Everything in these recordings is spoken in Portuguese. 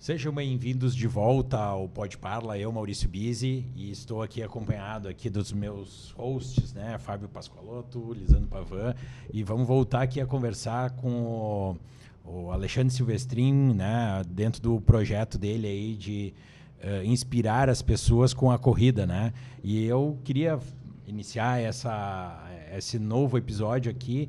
Sejam bem-vindos de volta ao Pode Parla, eu, Maurício Bizzi, e estou aqui acompanhado aqui dos meus hosts, né, Fábio Pascoaloto, Lisandro Pavan, e vamos voltar aqui a conversar com o Alexandre Silvestrin, né, dentro do projeto dele aí de inspirar as pessoas com a corrida, né, e eu queria iniciar esse novo episódio aqui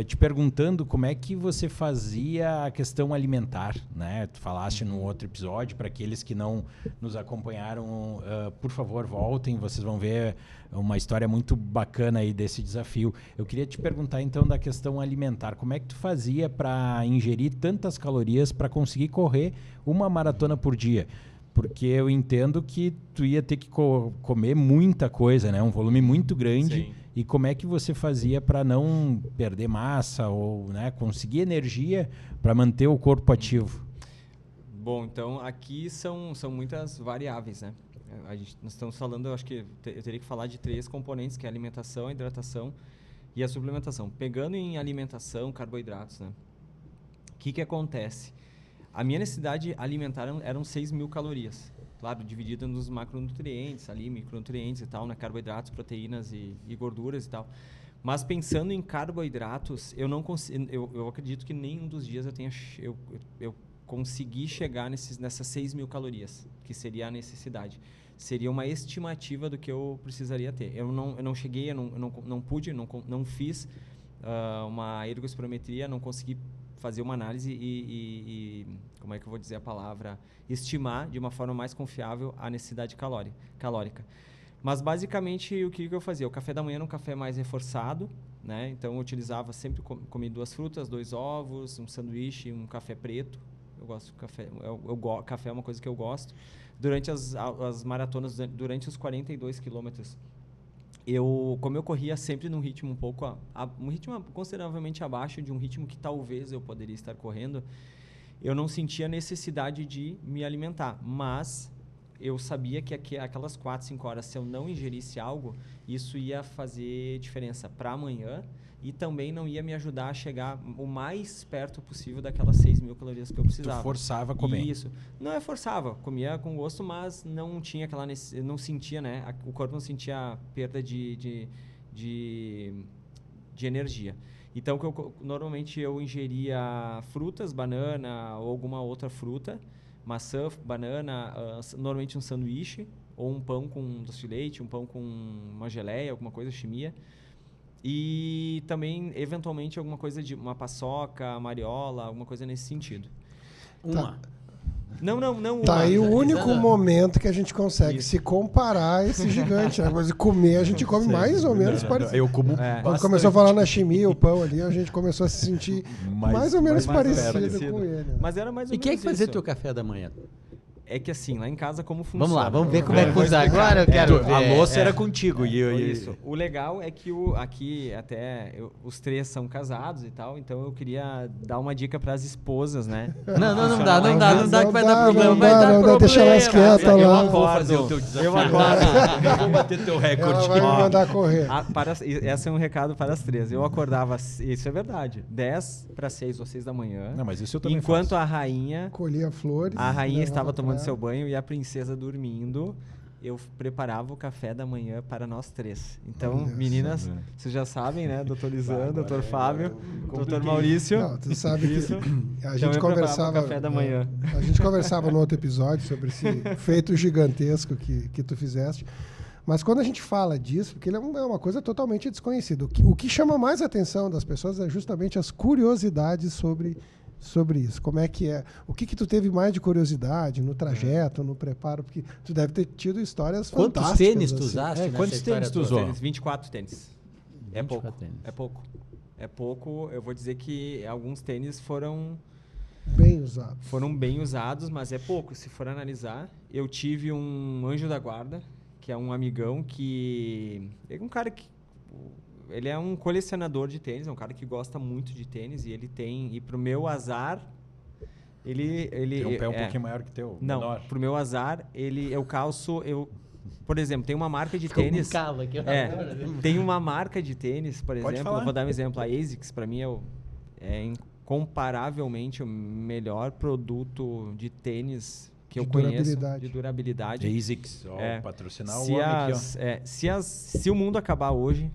te perguntando como é que você fazia a questão alimentar, né? Tu falaste num outro episódio, para aqueles que não nos acompanharam, por favor, voltem, vocês vão ver uma história muito bacana aí desse desafio. Eu queria te perguntar, então, da questão alimentar. Como é que tu fazia para ingerir tantas calorias para conseguir correr uma maratona por dia? Porque eu entendo que tu ia ter que comer muita coisa, né? Um volume muito grande. Sim. E como é que você fazia para não perder massa ou, né, conseguir energia para manter o corpo ativo? Bom, então aqui são muitas variáveis, né? Nós estamos falando, eu acho que eu teria que falar de 3 componentes, que é a alimentação, a hidratação e a suplementação. Pegando em alimentação, carboidratos, né? O que acontece? A minha necessidade alimentar eram 6.000 calorias. Claro, dividida nos macronutrientes, ali, micronutrientes e tal, né? Carboidratos, proteínas e gorduras e tal. Mas pensando em carboidratos, eu não consigo, eu acredito que nenhum dos dias eu consegui chegar nessas 6.000 calorias, que seria a necessidade. Seria uma estimativa do que eu precisaria ter. Eu não cheguei, eu não pude, não fiz uma ergospirometria, não consegui fazer uma análise e como é que eu vou dizer a palavra, estimar de uma forma mais confiável a necessidade calórica. Mas basicamente o que eu fazia? O café da manhã era um café mais reforçado, né? Então eu utilizava sempre, comia 2 frutas, 2 ovos, um sanduíche, um café preto. Eu gosto de café, café é uma coisa que eu gosto. Durante as maratonas, durante os 42 quilômetros, como eu corria sempre num ritmo um ritmo consideravelmente abaixo de um ritmo que talvez eu poderia estar correndo, eu não sentia necessidade de me alimentar, mas eu sabia que aquelas 4, 5 horas, se eu não ingerisse algo, isso ia fazer diferença para amanhã e também não ia me ajudar a chegar o mais perto possível daquelas 6.000 calorias que eu precisava. Tu forçava a comer. Isso. Não é forçava, comia com gosto, mas não tinha aquela não sentia, né? O corpo não sentia perda de energia. Então, normalmente eu ingeria frutas, banana ou alguma outra fruta, maçã, banana, normalmente um sanduíche ou um pão com doce de leite, um pão com uma geleia, alguma coisa, chimia. E também, eventualmente, alguma coisa de uma paçoca, mariola, alguma coisa nesse sentido. Uma. Não. Tá aí o único momento que a gente consegue se comparar a esse gigante. Né? Mas comer, a gente come mais ou menos parecido. Eu como Quando começou a falar na chimia, o pão ali, a gente começou a se sentir mais ou menos parecido com ele. Né? Mas era mais ou menos E quem é que fazia teu café da manhã? É que assim, lá em casa como funciona. Vamos lá, vamos ver como é que funciona. Agora eu quero ver. A louça era contigo. Isso. O legal é que aqui os 3 são casados e tal, então eu queria dar uma dica para as esposas, né? Não dá que vai dar problema. Vai dar problema. Deixa elas quietas lá. Eu não vou fazer o teu desafio. Eu vou bater teu recorde. Ela vai me mandar correr. Esse é um recado para as 3. Eu acordava, isso é verdade, 10 para 6 ou 6 da manhã. Não, mas isso eu também enquanto faço. a rainha... Colhia flores. A rainha estava tomando seu banho e a princesa dormindo. Eu preparava o café da manhã para nós 3. Então, meninas, vocês já sabem, né? Doutor Lisandro, doutor Fábio, doutor Maurício. Não, tu sabe que a gente então conversava. O café da manhã. A gente conversava no outro episódio sobre esse feito gigantesco que tu fizeste. Mas quando a gente fala disso, porque ele é uma coisa totalmente desconhecida. O que chama mais a atenção das pessoas é justamente as curiosidades sobre isso. Como é que é? O que tu teve mais de curiosidade no trajeto, no preparo? Porque tu deve ter tido histórias fantásticas. Quantos tênis tu assim. usaste? Quantos tênis tu usou? 24 tênis. É pouco. Tênis. É pouco. Eu vou dizer que alguns tênis foram bem usados, mas é pouco. Se for analisar, eu tive um anjo da guarda, que é um amigão que... É um cara que... Ele é um colecionador de tênis, é um cara que gosta muito de tênis e ele tem... E pro meu azar, ele tem um pé um pouquinho maior que teu. Não, menor. pro meu azar, eu calço... Por exemplo, tem uma marca de tênis... tem uma marca de tênis, por exemplo, eu vou dar um exemplo. A ASICS, para mim, é comparavelmente o melhor produto de tênis que eu De conheço durabilidade. de durabilidade. ASICS, É, patrocinar o se, homem aqui, ó. se o mundo acabar hoje,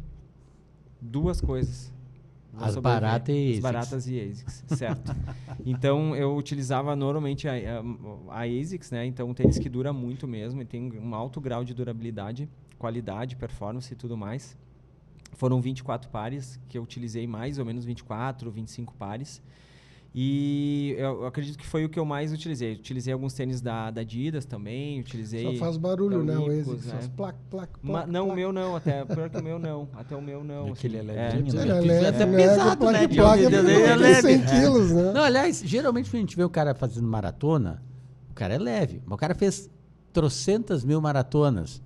duas coisas vão As sobreviver. baratas e As ASICS. baratas e ASICS, certo. Então, eu utilizava normalmente a ASICS, né? Então, um tênis que dura muito mesmo e tem um alto grau de durabilidade, qualidade, performance e tudo mais. Foram 24 pares que eu utilizei, mais ou menos 24, 25 pares. E eu acredito que foi o que eu mais utilizei. Utilizei alguns tênis da Adidas também, utilizei... Só faz barulho, da né? O Olympus, ASICS, né? faz plac, plac, Não, plac, o plac. meu não, até pior que o meu não. Até o meu não. Aquele assim. é levinho, né? Ele é Tu leve, até né? pesado, Plac, né? plac, Ele é tem leve. 100 quilos, né? Não, aliás, geralmente quando a gente vê o cara fazendo maratona, o cara é leve. Mas o cara fez trocentas mil maratonas.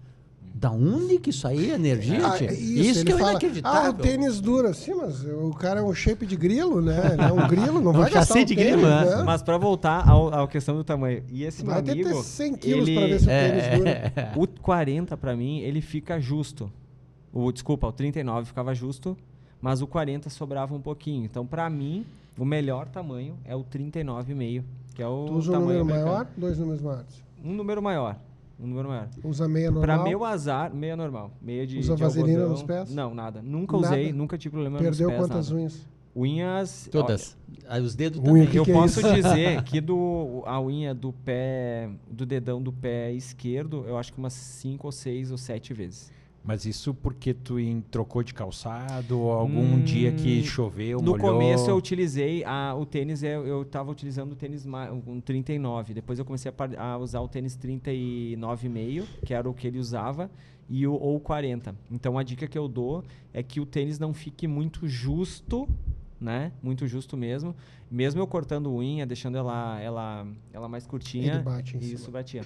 Da onde que isso aí é energia? Tia? Isso ele que é fala, inacreditável. o tênis dura. Sim, mas o cara é um shape de grilo, né? Ele é um grilo, não É um vai gastar chassi o de tênis, grilo, né? Mas pra voltar à questão do tamanho. E esse Vai meu ter que amigo, ter 100 quilos ele, pra ver se o tênis dura. o 40 pra mim, ele fica justo. Desculpa, o 39 ficava justo, mas o 40 sobrava um pouquinho. Então, pra mim, o melhor tamanho é o 39,5, que é o Tu usa um tamanho número americano. maior, 2 números maiores. Um número maior. Usa meia Pra normal. meu azar, meia normal. Meia de Usa de vaselina algodão. nos pés? Não, nada. Nunca Nada? usei, nunca tive problema Perdeu nos pés, quantas nada. unhas? Unhas... Todas. Aí os dedos Unha, também. que Eu é posso isso? dizer que a unha do pé, do dedão do pé esquerdo, eu acho que umas 5 ou 6 ou 7 vezes. Mas isso porque tu trocou de calçado ou algum dia que choveu, No molhou? começo eu utilizei o tênis, eu estava utilizando o tênis um 39. Depois eu comecei a usar o tênis 39,5, que era o que ele usava, ou 40. Então a dica que eu dou é que o tênis não fique muito justo, né? Muito justo mesmo. Mesmo eu cortando unha, deixando ela mais curtinha. Ele bate em Isso cima. batia.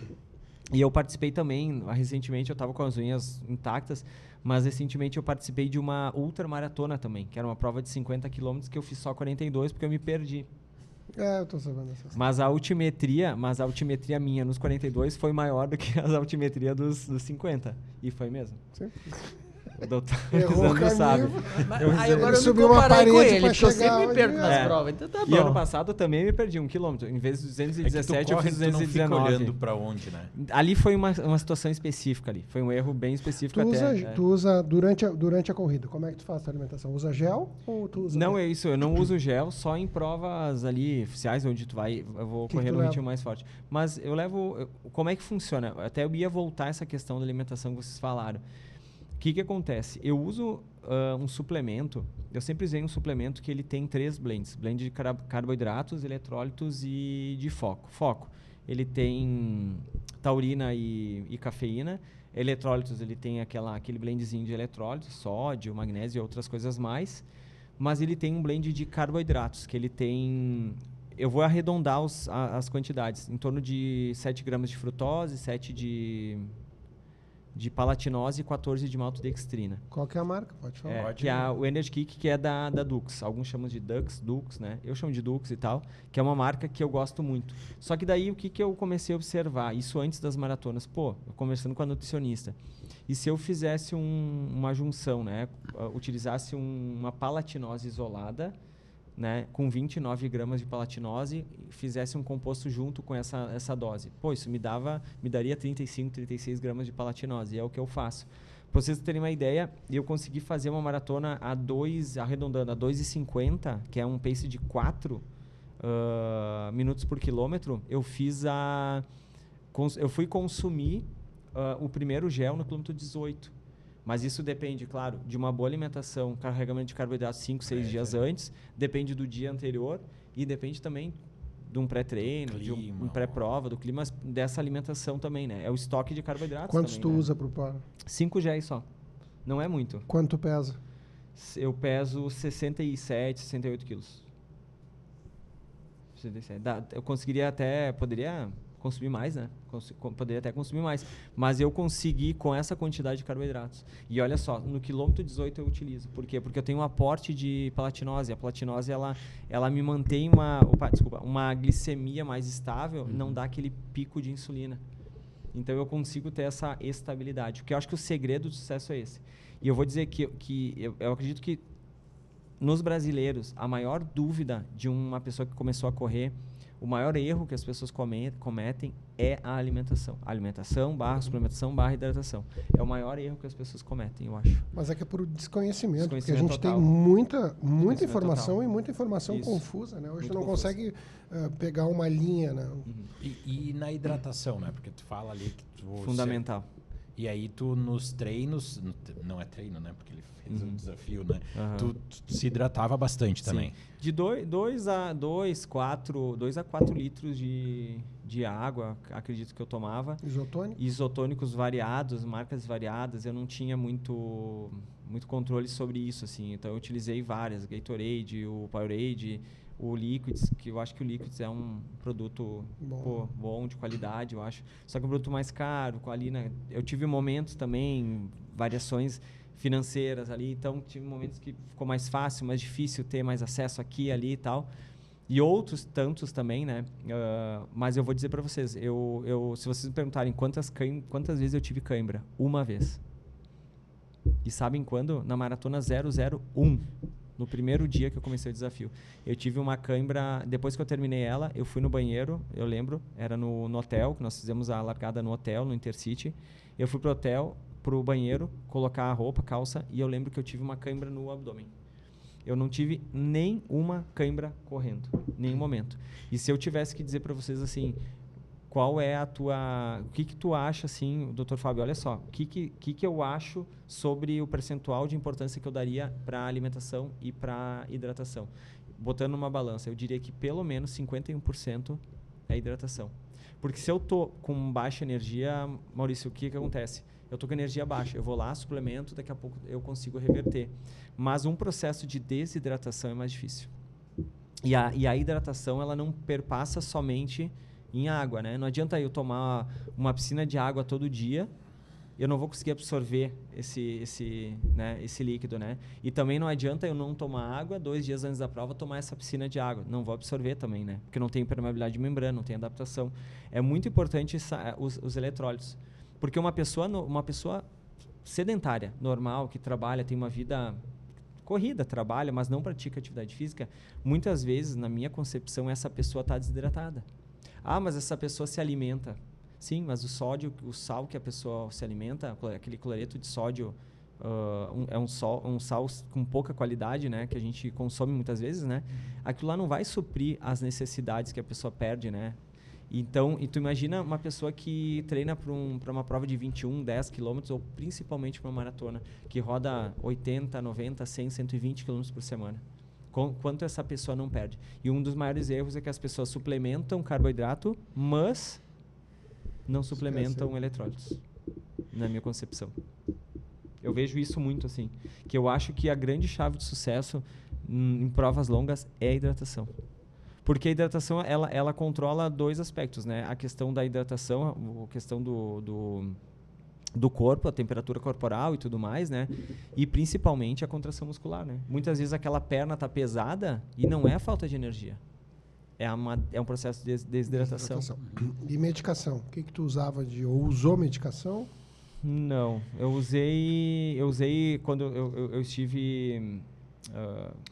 E eu participei também, recentemente eu estava com as unhas intactas, mas recentemente eu participei de uma ultramaratona também, que era uma prova de 50 km que eu fiz só 42 porque eu me perdi. É, eu tô sabendo dessas. Mas a altimetria minha nos 42 foi maior do que a altimetria dos 50. E foi mesmo. Sim. O doutor Errou o Lisandro sabe. caminho. Aí agora Ele eu subiu me uma comparei com parede ele, pra porque eu chegar sempre me perco onde nas é. provas. Então tá E ano bom. passado eu também me perdi 1 quilômetro. Em vez de É que 217, tu eu corre, fiz tu não fica 219. olhando pra onde, né? Ali foi uma situação específica ali. Foi um erro bem específico até. Tu usa durante a corrida. Como é que tu faz a tua alimentação? Usa gel ou tu usa... Não, é isso. Eu não uso gel, só em provas ali oficiais, onde tu vai, eu vou Que correr tu no leva? ritmo mais forte. Mas eu levo... Como é que funciona? Até eu ia voltar essa questão da alimentação que vocês falaram. O que acontece? Eu uso um suplemento, eu sempre usei um suplemento que ele tem 3 blends. Blend de carboidratos, eletrólitos e de foco. Foco, ele tem taurina e cafeína. Eletrólitos, ele tem aquele blendzinho de eletrólitos, sódio, magnésio e outras coisas mais. Mas ele tem um blend de carboidratos, que ele tem... Eu vou arredondar as quantidades. Em torno de 7 gramas de frutose, 7 de palatinose e 14 de maltodextrina. Qual que é a marca? Pode falar. Pode. Que é o Energy Kick, que é da Dux. Alguns chamam de Dux, né? Eu chamo de Dux e tal, que é uma marca que eu gosto muito. Só que daí o que eu comecei a observar? Isso antes das maratonas. Pô, eu conversando com a nutricionista. E se eu fizesse uma junção, né? Utilizasse uma palatinose isolada, né, com 29 gramas de palatinose, fizesse um composto junto com essa dose. Pô, isso me daria 35, 36 gramas de palatinose, e é o que eu faço. Para vocês terem uma ideia, eu consegui fazer uma maratona arredondando a 2,50, que é um pace de 4 minutos por quilômetro. Eu fui consumir o primeiro gel no quilômetro 18. Mas isso depende, claro, de uma boa alimentação, carregamento de carboidratos 5, 6 dias antes, depende do dia anterior e depende também de um pré-treino, de um pré-prova, do clima, mas dessa alimentação também, né? É o estoque de carboidratos. Quantos também, tu né? usa pro par? 5 géis só. Não é muito. Quanto tu pesa? Eu peso 67, 68 quilos. 67. Eu poderia consumir mais, né? Poderia até consumir mais. Mas eu consegui com essa quantidade de carboidratos. E olha só, no quilômetro 18 eu utilizo. Por quê? Porque eu tenho um aporte de palatinose. A palatinose, ela me mantém uma glicemia mais estável, não dá aquele pico de insulina. Então eu consigo ter essa estabilidade. Porque eu acho que o segredo do sucesso é esse. E eu vou dizer que eu acredito que nos brasileiros, a maior dúvida de uma pessoa que começou a correr, o maior erro que as pessoas cometem é a alimentação. Alimentação, suplementação, hidratação. É o maior erro que as pessoas cometem, eu acho. Mas é que é por desconhecimento, porque a Desconhecimento gente total. tem muita informação total. e muita informação Isso. confusa, né? Hoje Muito não confusa. consegue pegar uma linha, né? E na hidratação, né? Porque tu fala ali que tu... Fundamental. E aí tu nos treinos, não é treino, né? Porque ele fez um desafio, né? Aham. Tu se hidratava bastante também. Sim. De 2 a 4 litros de água, acredito que eu tomava. Isotônico? Isotônicos variados, marcas variadas. Eu não tinha muito controle sobre isso, assim. Então eu utilizei várias, Gatorade, o Powerade, o Liquids, que eu acho que o Liquids é um produto bom, de qualidade, eu acho. Só que é um produto mais caro, eu tive momentos também, variações financeiras ali, então tive momentos que ficou mais fácil, mais difícil ter mais acesso aqui, ali e tal. E outros tantos também, né? Mas eu vou dizer para vocês, se vocês me perguntarem quantas vezes eu tive cãibra, uma vez. E sabem quando? Na maratona 001. No primeiro dia que eu comecei o desafio. Eu tive uma cãibra, depois que eu terminei ela, eu fui no banheiro, eu lembro, era no hotel, que nós fizemos a largada no hotel, no Intercity. Eu fui pro banheiro, colocar a roupa, calça, e eu lembro que eu tive uma cãibra no abdômen. Eu não tive nenhuma cãibra correndo, nenhum momento. E se eu tivesse que dizer para vocês assim, qual é o que tu acha, assim, Dr. Fábio, olha só, o que eu acho sobre o percentual de importância que eu daria para alimentação e para hidratação? Botando numa balança, eu diria que pelo menos 51% é hidratação. Porque se eu tô com baixa energia, Maurício, o que acontece? Eu tô com energia baixa, eu vou lá, suplemento, daqui a pouco eu consigo reverter. Mas um processo de desidratação é mais difícil. E a hidratação, ela não perpassa somente em água, né? Não adianta eu tomar uma piscina de água todo dia, eu não vou conseguir absorver esse líquido, né? E também não adianta eu não tomar água 2 dias antes da prova, tomar essa piscina de água. Não vou absorver também, né? Porque não tem permeabilidade de membrana, não tem adaptação. É muito importante os eletrólitos. Porque uma pessoa sedentária, normal, que trabalha, tem uma vida corrida, trabalha, mas não pratica atividade física, muitas vezes, na minha concepção, essa pessoa está desidratada. Ah, mas essa pessoa se alimenta. Sim, mas o sal que a pessoa se alimenta, aquele cloreto de sódio, é um sal com pouca qualidade, né, que a gente consome muitas vezes, né? Aquilo lá não vai suprir as necessidades que a pessoa perde, né? Então, e tu imagina uma pessoa que treina para uma prova de 21, 10 quilômetros, ou principalmente para uma maratona, que roda 80, 90, 100, 120 quilômetros por semana. Quanto essa pessoa não perde. E um dos maiores erros é que as pessoas suplementam carboidrato, mas não suplementam eletrólitos, na minha concepção. Eu vejo isso muito assim, que eu acho que a grande chave de sucesso em provas longas é a hidratação. Porque a hidratação, ela controla 2 aspectos, né? A questão da hidratação, a questão do corpo, a temperatura corporal e tudo mais, né? E principalmente a contração muscular, né? Muitas vezes aquela perna tá pesada e não é a falta de energia. É um processo de desidratação. E medicação? O que tu usava ou usou medicação? Não, eu usei quando eu estive...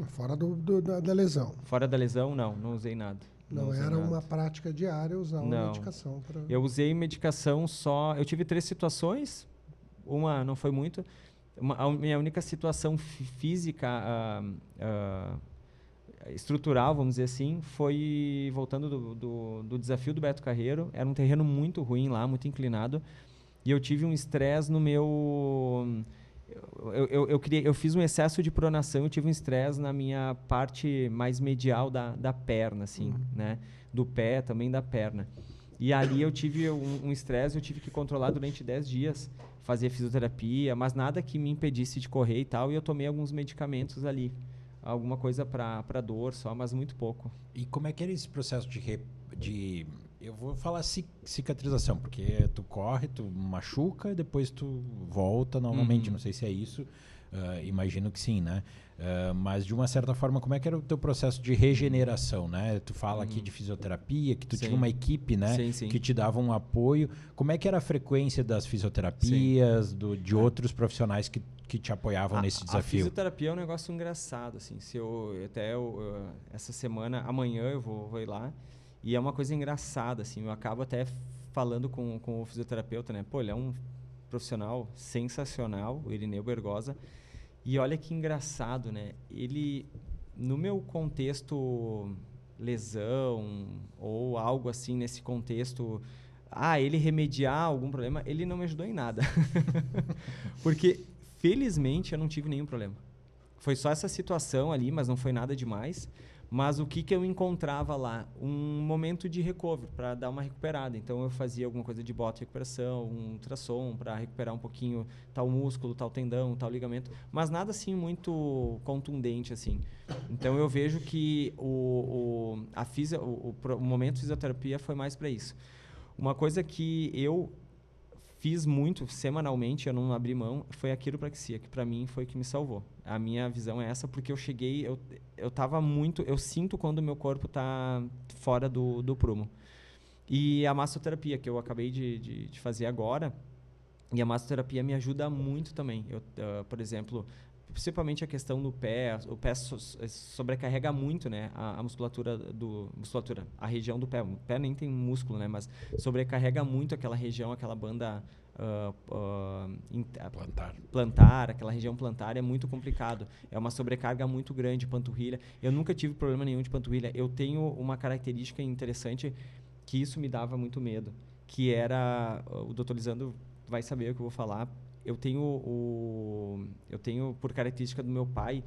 fora da lesão. Fora da lesão, não usei nada. Não era uma prática diária usar uma medicação. Eu usei medicação só... Eu tive 3 situações. Uma não foi muito. A minha única situação física, estrutural, vamos dizer assim, foi voltando do desafio do Beto Carreiro. Era um terreno muito ruim lá, muito inclinado. E eu tive um estresse no meu... Eu fiz um excesso de pronação, eu tive um estresse na minha parte mais medial da perna, assim, né? Do pé, também da perna. E ali eu tive um estresse, eu tive que controlar durante 10 dias, fazer fisioterapia, mas nada que me impedisse de correr e tal, e eu tomei alguns medicamentos ali. Alguma coisa para dor só, mas muito pouco. E como é que era esse processo de eu vou falar cicatrização, porque tu corre, tu machuca, depois tu volta novamente, não sei se é isso, imagino que sim, né? Mas de uma certa forma, como é que era o teu processo de regeneração, né? Tu fala aqui de fisioterapia, que tu tinha uma equipe, né? Sim. Que te dava um apoio. Como é que era a frequência das fisioterapias, de outros profissionais que que te apoiavam nesse A desafio? fisioterapia é um negócio engraçado, assim. Se essa semana, amanhã eu vou ir lá, e é uma coisa engraçada, assim. Eu acabo até falando com o fisioterapeuta, né? Pô, ele é um profissional sensacional, o Irineu Bergosa. E olha que engraçado, né? Ele, no meu contexto lesão ou algo assim nesse contexto, ele remediar algum problema, ele não me ajudou em nada. Porque, felizmente, eu não tive nenhum problema. Foi só essa situação ali, mas não foi nada demais. Mas o que eu encontrava lá? Um momento de recovery, para dar uma recuperada. Então, eu fazia alguma coisa de bota de recuperação, um ultrassom para recuperar um pouquinho tal músculo, tal tendão, tal ligamento. Mas nada assim muito contundente, assim. Então, eu vejo que o momento de fisioterapia foi mais para isso. Uma coisa que eu fiz muito, semanalmente, eu não abri mão, foi a quiropraxia, que para mim foi o que me salvou. A minha visão é essa, porque eu cheguei, eu tava muito, eu sinto quando o meu corpo tá fora do prumo. E a massoterapia, que eu acabei de fazer agora, e a massoterapia me ajuda muito também. Por exemplo, principalmente a questão do pé, o pé sobrecarrega muito, né, a musculatura, a região do pé. O pé nem tem músculo, né, mas sobrecarrega muito aquela região, aquela banda plantar, aquela região plantar é muito complicado. É uma sobrecarga muito grande, panturrilha. Eu nunca tive problema nenhum de panturrilha. Eu tenho uma característica interessante que isso me dava muito medo, que era, o Dr. Lisandro vai saber o que eu vou falar. Eu tenho, por característica do meu pai,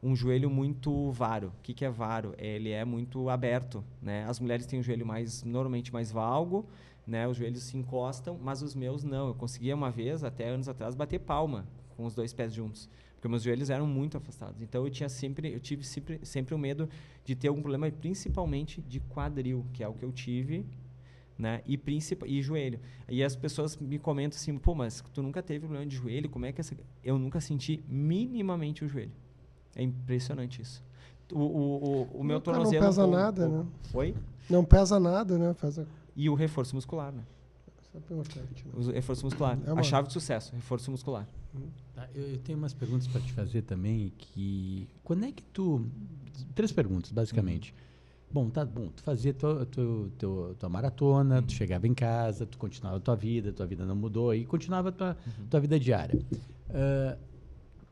um joelho muito varo. O que é varo? Ele é muito aberto, né? As mulheres têm um joelho normalmente mais valgo, né? Os joelhos se encostam, mas os meus não. Eu conseguia uma vez, até anos atrás, bater palma com os dois pés juntos, porque meus joelhos eram muito afastados. Então eu tive sempre o medo de ter algum problema, principalmente de quadril, que é o que eu tive, né? E joelho. E as pessoas me comentam assim, pô, mas tu nunca teve problema de joelho? Como é que eu nunca senti minimamente o joelho. É impressionante isso. O meu tornozelo... Não pesa nada, né? Oi? Não pesa nada, né? E o reforço muscular, né? Isso é importante, né? O reforço muscular. A chave de sucesso, reforço muscular. Eu tenho umas perguntas para te fazer também, quando é que tu... 3 perguntas, basicamente. Bom, tu fazia tua maratona, tu chegava em casa, tu continuava a tua vida não mudou, e continuava a tua vida diária.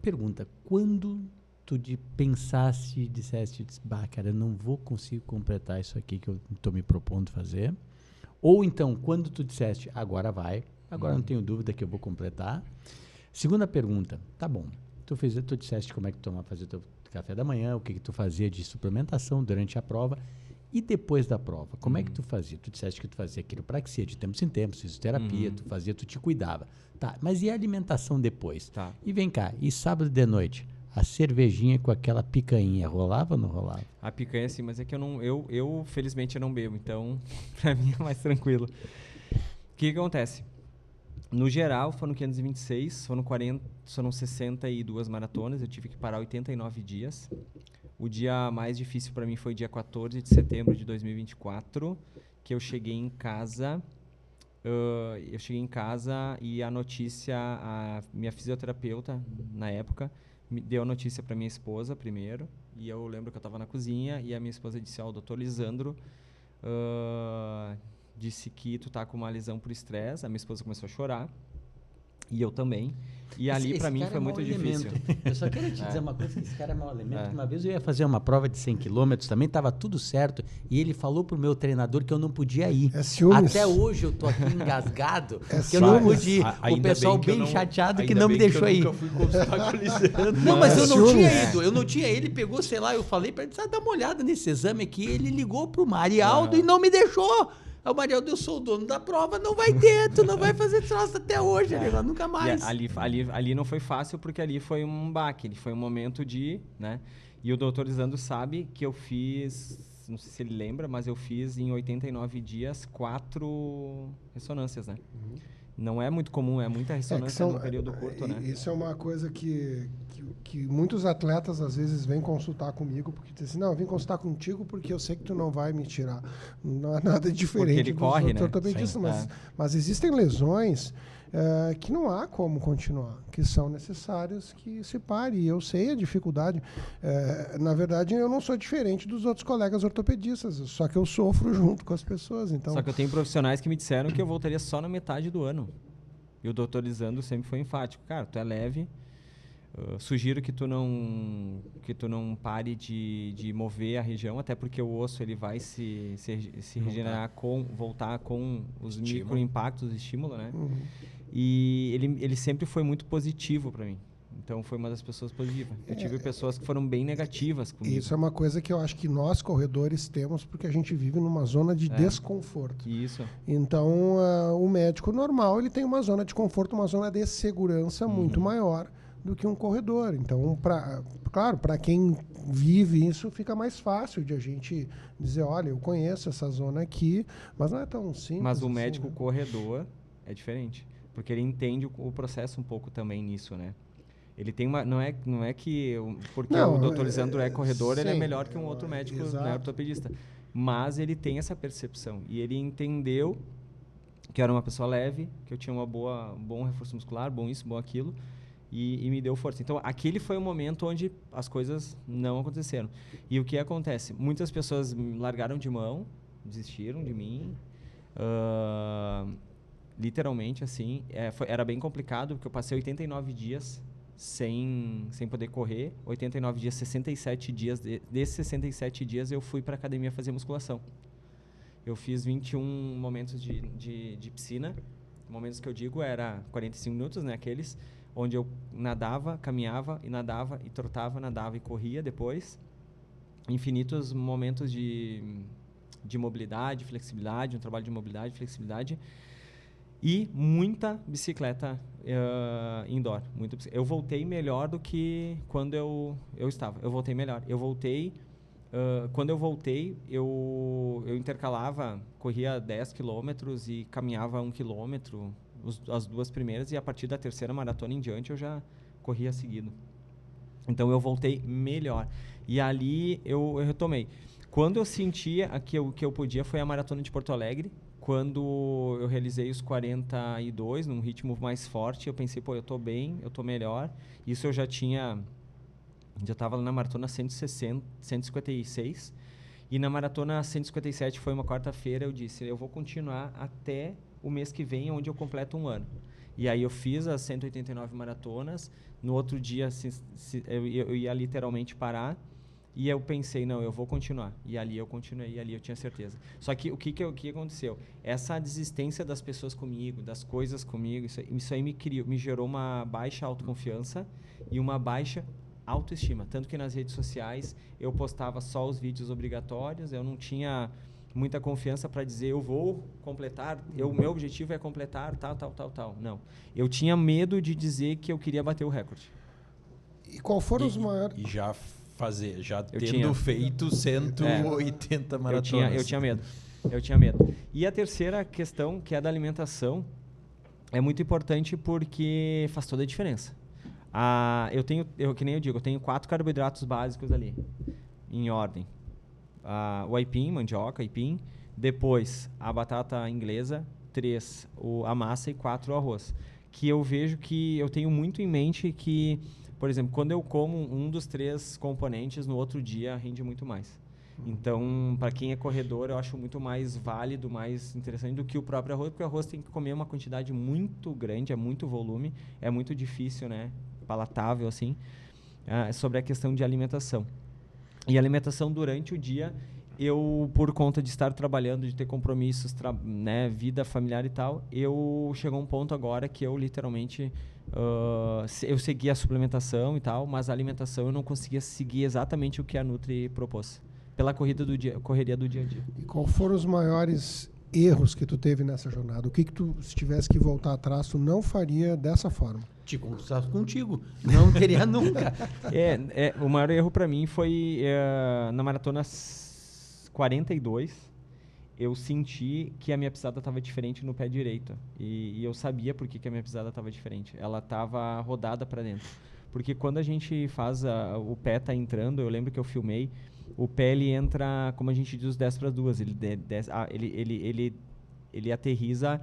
Pergunta, quando tu pensasse e disseste, cara, eu não vou conseguir completar isso aqui que eu estou me propondo fazer? Ou então, quando tu disseste, agora não tenho dúvida que eu vou completar. Segunda pergunta, tá bom, tu disseste como é que tu fazia o teu café da manhã, o que tu fazia de suplementação durante a prova e depois da prova, como é que tu fazia? Tu disseste que tu fazia quiropraxia de tempos em tempos, fisioterapia, tu te cuidava. Tá, mas e a alimentação depois? Tá. E vem cá, e sábado de noite, a cervejinha com aquela picanha, rolava ou não rolava? A picanha sim, mas é que eu felizmente eu não bebo, então pra mim é mais tranquilo. O que acontece? No geral, foram 526, foram 62 maratonas, eu tive que parar 89 dias. O dia mais difícil para mim foi dia 14 de setembro de 2024, que eu cheguei em casa. E a minha fisioterapeuta, na época, me deu a notícia para minha esposa primeiro. E eu lembro que eu estava na cozinha e a minha esposa disse, o Dr. Lisandro disse que tu tá com uma lesão por estresse. A minha esposa começou a chorar. E eu também. E ali, para mim, foi muito difícil. Eu só quero te dizer uma coisa, que esse cara é mau elemento. Uma vez eu ia fazer uma prova de 100 km, também estava tudo certo, e ele falou pro meu treinador que eu não podia ir. É ciúmes. Até hoje eu tô aqui engasgado, que eu não pude ir. O pessoal bem chateado que não me deixou ir. Não, mas eu não tinha ido. Eu não tinha. Ele pegou, sei lá, eu falei para ele, dá uma olhada nesse exame aqui. Ele ligou pro Marialdo e não me deixou. O Marialdo, eu sou o dono da prova, não vai ter, tu não vai fazer troço até hoje, nunca mais. Ali não foi fácil, porque ali foi um baque, foi um momento de, né? E o doutor Lisandro sabe que eu fiz, não sei se ele lembra, mas eu fiz em 89 dias 4 ressonâncias, né? Não é muito comum, é muita ressonância num período curto, né? Isso é uma coisa que muitos atletas às vezes vêm consultar comigo, porque dizem assim, não, eu vim consultar contigo porque eu sei que tu não vai me tirar. Não é nada diferente. Porque ele corre, né? Mas existem lesões que não há como continuar, que são necessários que se pare. E eu sei a dificuldade. Na verdade, eu não sou diferente dos outros colegas ortopedistas, só que eu sofro junto com as pessoas. Então, Só que eu tenho profissionais que me disseram que eu voltaria só na metade do ano. E o Dr. Lisandro sempre foi enfático. Cara, tu é leve, sugiro que tu não pare de mover a região, até porque o osso ele vai se regenerar, voltar com os microimpactos de estímulo, né? Uhum. E ele sempre foi muito positivo para mim. Então, foi uma das pessoas positivas. Eu tive pessoas que foram bem negativas comigo. Isso é uma coisa que eu acho que nós, corredores, temos, porque a gente vive numa zona de desconforto. Isso. Então, o médico normal, ele tem uma zona de conforto, uma zona de segurança muito maior do que um corredor. Então, claro, para quem vive isso, fica mais fácil de a gente dizer, olha, eu conheço essa zona aqui, mas não é tão simples. Mas o assim, médico né? corredor é diferente, porque ele entende o processo um pouco também nisso, né? Ele tem uma... Não é que... Porque o Dr. Lisandro é corredor, ele é sim, melhor que um outro médico, exato. né, ortopedista. Mas ele tem essa percepção. E ele entendeu que eu era uma pessoa leve, que eu tinha bom reforço muscular, bom isso, bom aquilo, e me deu força. Então, aquele foi o momento onde as coisas não aconteceram. E o que acontece? Muitas pessoas largaram de mão, desistiram de mim, literalmente, assim. Era bem complicado, porque eu passei 89 dias sem poder correr. 89 dias, 67 dias. Desses 67 dias, eu fui para a academia fazer musculação. Eu fiz 21 momentos de piscina. Momentos que eu digo era 45 minutos, né? Aqueles onde eu nadava, caminhava e nadava e trotava, nadava e corria depois. Infinitos momentos de mobilidade, flexibilidade, um trabalho de mobilidade, flexibilidade. E muita bicicleta indoor. Eu voltei melhor do que quando eu estava. Eu voltei melhor. Quando eu voltei, eu intercalava, corria 10 quilômetros e caminhava 1 quilômetro, as duas primeiras, e a partir da terceira maratona em diante eu já corria seguido. Então eu voltei melhor. E ali eu retomei. Quando eu sentia que eu podia, foi a maratona de Porto Alegre. Quando eu realizei os 42, num ritmo mais forte, eu pensei, eu tô bem, eu tô melhor. Isso eu já estava na maratona 156. E na maratona 157, foi uma quarta-feira, eu disse, eu vou continuar até o mês que vem, onde eu completo 1 ano. E aí eu fiz as 189 maratonas. No outro dia, eu ia literalmente parar. E eu pensei, não, eu vou continuar. E ali eu continuei, e ali eu tinha certeza. Só que o que aconteceu? Essa desistência das pessoas comigo, das coisas comigo, isso aí me gerou uma baixa autoconfiança e uma baixa autoestima. Tanto que nas redes sociais eu postava só os vídeos obrigatórios, eu não tinha muita confiança para dizer eu vou completar, o meu objetivo é completar tal. Não. Eu tinha medo de dizer que eu queria bater o recorde. E qual foram os maiores... E já tendo tinha. feito 180 maratonas. Eu tinha medo. E a terceira questão, que é da alimentação, é muito importante porque faz toda a diferença. Que nem eu digo, eu tenho 4 carboidratos básicos ali, em ordem. O aipim, mandioca, aipim. Depois, a batata inglesa. 3, a massa. E 4, o arroz. Que eu vejo que eu tenho muito em mente que, por exemplo, quando eu como um dos 3 componentes, no outro dia rende muito mais. Então, para quem é corredor, eu acho muito mais válido, mais interessante do que o próprio arroz, porque o arroz tem que comer uma quantidade muito grande, é muito volume, é muito difícil, né? Palatável, assim, sobre a questão de alimentação. E alimentação durante o dia, eu, por conta de estar trabalhando, de ter compromissos, né, vida familiar e tal, chegou um ponto agora que eu literalmente... eu seguia a suplementação e tal, mas a alimentação eu não conseguia seguir exatamente o que a Nutri propôs. Pela correria do dia a dia. E qual foram os maiores erros que tu teve nessa jornada? O que tu, se tivesse que voltar atrás, tu não faria dessa forma? Te conquistar contigo. Não teria nunca. O maior erro para mim foi na maratona 42. Eu senti que a minha pisada estava diferente no pé direito. E eu sabia por que a minha pisada estava diferente. Ela estava rodada para dentro. Porque quando a gente faz, o pé tá entrando, eu lembro que eu filmei, o pé ele entra, como a gente diz, os 10 para as 2. Ele aterriza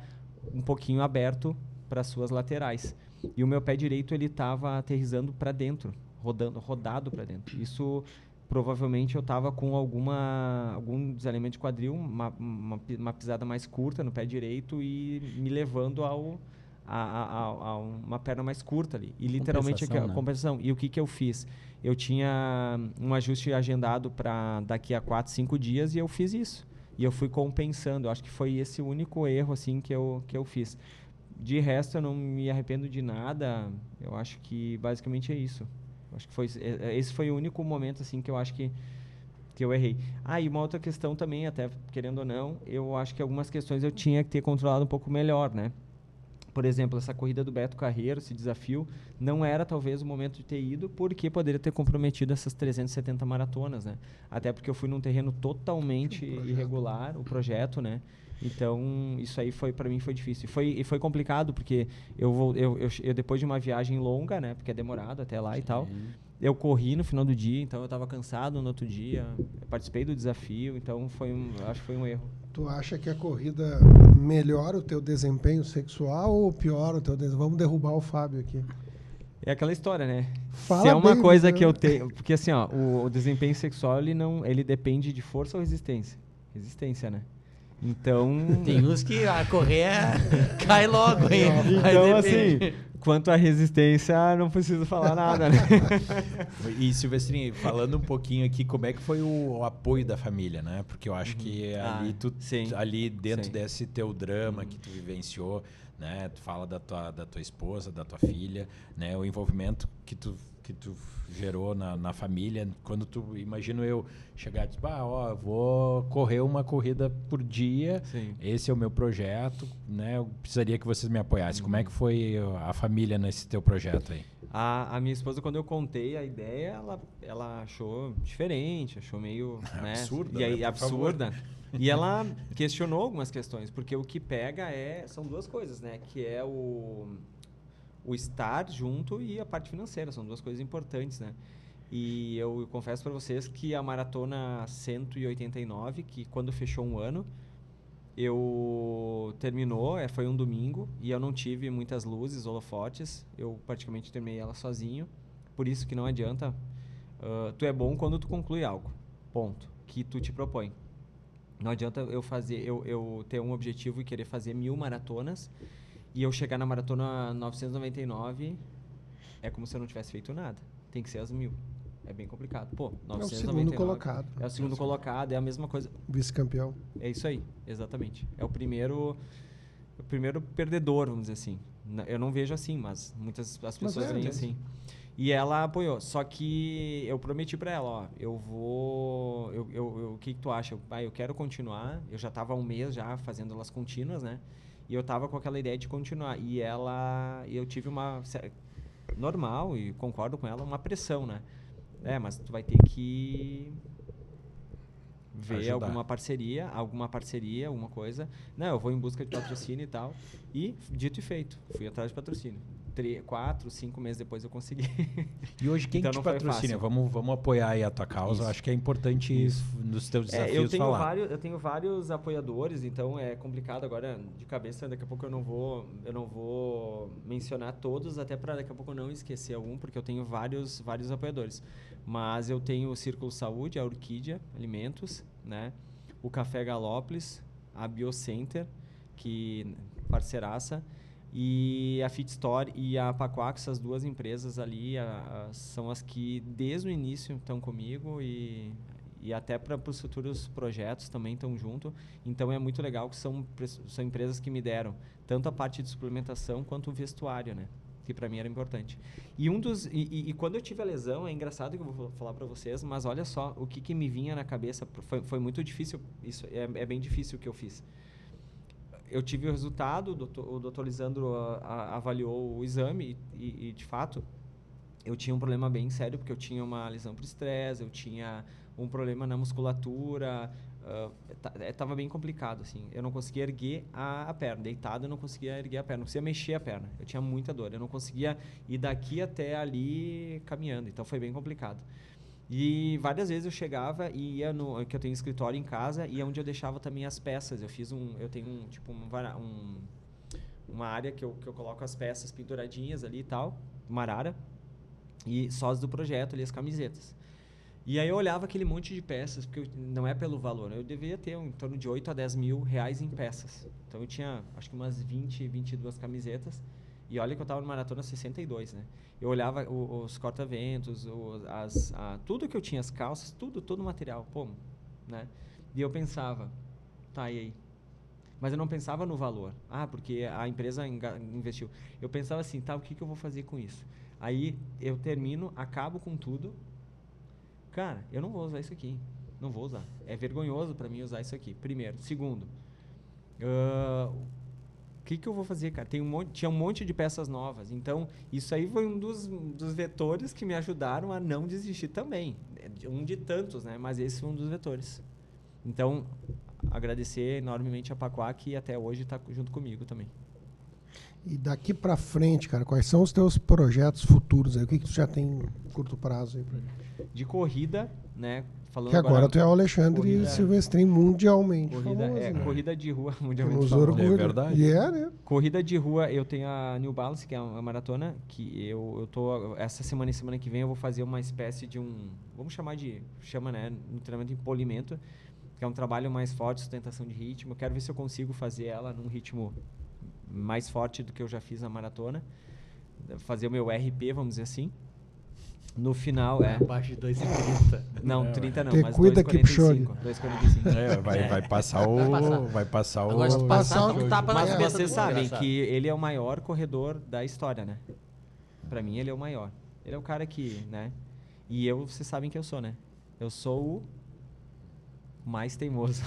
um pouquinho aberto para as suas laterais. E o meu pé direito ele estava aterrissando para dentro, rodado para dentro. Isso provavelmente eu estava com algum desalinhamento de quadril, uma pisada mais curta no pé direito e me levando a uma perna mais curta ali. E literalmente a compensação. E o que eu fiz? Eu tinha um ajuste agendado para daqui a 4, 5 dias e eu fiz isso. E eu fui compensando. Eu acho que foi esse o único erro assim, que eu fiz. De resto, eu não me arrependo de nada. Eu acho que basicamente é isso. Eu acho que esse foi o único momento assim, que eu acho que eu errei. E uma outra questão também, até querendo ou não, eu acho que algumas questões eu tinha que ter controlado um pouco melhor, né? Por exemplo, essa corrida do Beto Carreiro, esse desafio, não era talvez o momento de ter ido, porque poderia ter comprometido essas 370 maratonas, né? Até porque eu fui num terreno totalmente irregular, o projeto, né? Então, isso aí para mim foi difícil. E foi complicado, porque eu depois de uma viagem longa, né? Porque é demorado até lá. Sim. E tal. Eu corri no final do dia, então eu estava cansado no outro dia. Eu participei do desafio, então acho que foi um erro. Tu acha que a corrida melhora o teu desempenho sexual ou piora o teu desempenho? Vamos derrubar o Fábio aqui. É aquela história, né? Fala Se é uma bem, coisa né? que eu tenho... Porque assim, ó, o desempenho sexual, ele depende de força ou resistência? Resistência, né? Então... Tem uns que a correr cai logo, hein? Então, assim, quanto à resistência, não preciso falar nada, né? E, Silvestrinho, falando um pouquinho aqui, como é que foi o apoio da família, né? Porque eu acho que ali dentro desse teu drama que tu vivenciou, né? Tu fala da tua esposa, da tua filha, né? O envolvimento que tu gerou na família. Quando tu, imagino eu, chegar e dizer, vou correr uma corrida por dia, sim, esse é o meu projeto, né? Eu precisaria que vocês me apoiassem. Como é que foi a família nesse teu projeto aí? A minha esposa, quando eu contei a ideia, ela achou diferente, achou meio... absurda, né? Por absurda. Favor. E ela questionou algumas questões, porque o que pega são duas coisas, né? Que é o estar junto e a parte financeira, são duas coisas importantes, né? E eu confesso para vocês que a maratona 189, que quando fechou um ano, terminou, foi um domingo, e eu não tive muitas luzes, holofotes, eu praticamente terminei ela sozinho, por isso que não adianta, tu é bom quando tu conclui algo, ponto, que tu te propõe. Não adianta eu ter um objetivo e querer fazer 1000 maratonas, e eu chegar na maratona 999, é como se eu não tivesse feito nada. Tem que ser as 1000. É bem complicado. 999. É o segundo colocado. É o segundo colocado, é a mesma coisa. Vice-campeão. É isso aí, exatamente. É o primeiro perdedor, vamos dizer assim. Eu não vejo assim, mas as pessoas veem assim. E ela apoiou. Só que eu prometi pra ela, o que tu acha? Eu quero continuar. Eu já estava há um mês já fazendo elas contínuas, né? E eu tava com aquela ideia de continuar. E eu tive normal, e concordo com ela, uma pressão, né? Mas tu vai ter que ver ajudar. alguma parceria, alguma coisa. Não, eu vou em busca de patrocínio e tal. E, dito e feito, fui atrás de patrocínio. 4, 5 meses depois eu consegui. E hoje quem então te patrocina? Vamos apoiar aí a tua causa. Isso. Acho que é importante nos teus desafios falar. Eu tenho vários apoiadores, então é complicado agora de cabeça. Daqui a pouco eu não vou mencionar todos, até para daqui a pouco eu não esquecer algum, porque eu tenho vários apoiadores. Mas eu tenho o Círculo Saúde, a Orquídea Alimentos, né? O Café Galópolis, a Biocenter, que parceiraça, e a Fit Store e a Paquaco, essas duas empresas ali são as que desde o início estão comigo e até para os futuros projetos também estão junto. Então é muito legal que são empresas que me deram tanto a parte de suplementação quanto o vestuário, né? Que para mim era importante. E quando eu tive a lesão, é engraçado que eu vou falar para vocês, mas olha só o que me vinha na cabeça. Foi muito difícil, isso é bem difícil o que eu fiz. Eu tive o resultado, o doutor Lisandro avaliou o exame e, de fato, eu tinha um problema bem sério, porque eu tinha uma lesão por estresse, eu tinha um problema na musculatura, estava bem complicado, assim. Eu não conseguia erguer a perna, deitado eu não conseguia erguer a perna, não conseguia mexer a perna, eu tinha muita dor, eu não conseguia ir daqui até ali caminhando, então foi bem complicado. E várias vezes eu chegava e ia que eu tenho escritório em casa, e é onde eu deixava também as peças. Eu tenho uma área que eu coloco as peças penduradinhas ali e tal, uma arara, e sós do projeto ali, as camisetas. E aí eu olhava aquele monte de peças, porque não é pelo valor, eu deveria ter em torno de 8 a 10 mil reais em peças. Então eu tinha, acho que umas 20, 22 camisetas, e olha que eu estava no Maratona 62, né? Eu olhava os corta-ventos, tudo que eu tinha, as calças, todo o material, pô, né? E eu pensava, tá, e aí? Mas eu não pensava no valor. Porque a empresa investiu. Eu pensava assim, tá, o que eu vou fazer com isso? Aí eu termino, acabo com tudo. Cara, eu não vou usar isso aqui. Não vou usar. É vergonhoso para mim usar isso aqui. Primeiro. Segundo, o que eu vou fazer, cara? Tinha um monte de peças novas. Então, isso aí foi um dos vetores que me ajudaram a não desistir também. Um de tantos, né? Mas esse foi um dos vetores. Então, agradecer enormemente a Paquá, que até hoje está junto comigo também. E daqui para frente, cara, quais são os teus projetos futuros aí? O que tu já tem em curto prazo aí pra gente? De corrida, né? Falando Que agora tu é o Alexandre Silvestrin mundialmente corrida, famoso, né? corrida de rua mundialmente Nos famoso. orgulho. É verdade. E né? Corrida de rua, eu tenho a New Balance, que é uma maratona, que eu tô, essa semana e semana que vem eu vou fazer uma espécie de vamos chamar né, no treinamento em polimento, que é um trabalho mais forte, sustentação de ritmo. Eu quero ver se eu consigo fazer ela num ritmo mais forte do que eu já fiz na maratona. Fazer o meu RP, vamos dizer assim. No final, Abaixo de 2,30. Não, 30 não, Te mas cuida, Kipchoge. 2,45. Vai passar o... Vai passar o... Agora, se passar, Passar um tapa na Mas cabeça vocês do sabem desgraçado. que ele é o maior corredor da história, né? Pra mim, ele é o maior. Ele é o cara que, né? E vocês sabem que eu sou, né? Eu sou o mais teimoso.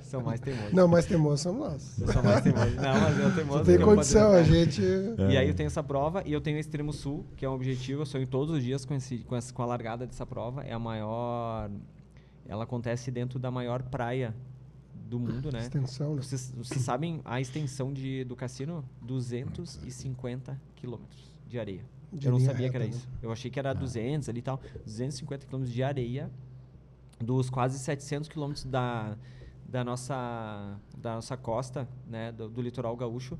Sou mais teimoso. Não, mais teimoso somos nós. Eu sou mais teimoso. Não, mas eu teimoso. Não tem porque eu condição, posso- a gente... E aí eu tenho essa prova e eu tenho o Extremo Sul, que é um objetivo. Eu sonho todos os dias com a largada dessa prova. É a maior... Ela acontece dentro da maior praia do mundo, né? Extensão, né? Vocês sabem a extensão do cassino? 250 quilômetros de areia. De Eu não linha sabia que era reta, isso. Eu achei que era 200 ali e tal. 250 quilômetros de areia dos quase 700 quilômetros da nossa costa, né? Do litoral gaúcho.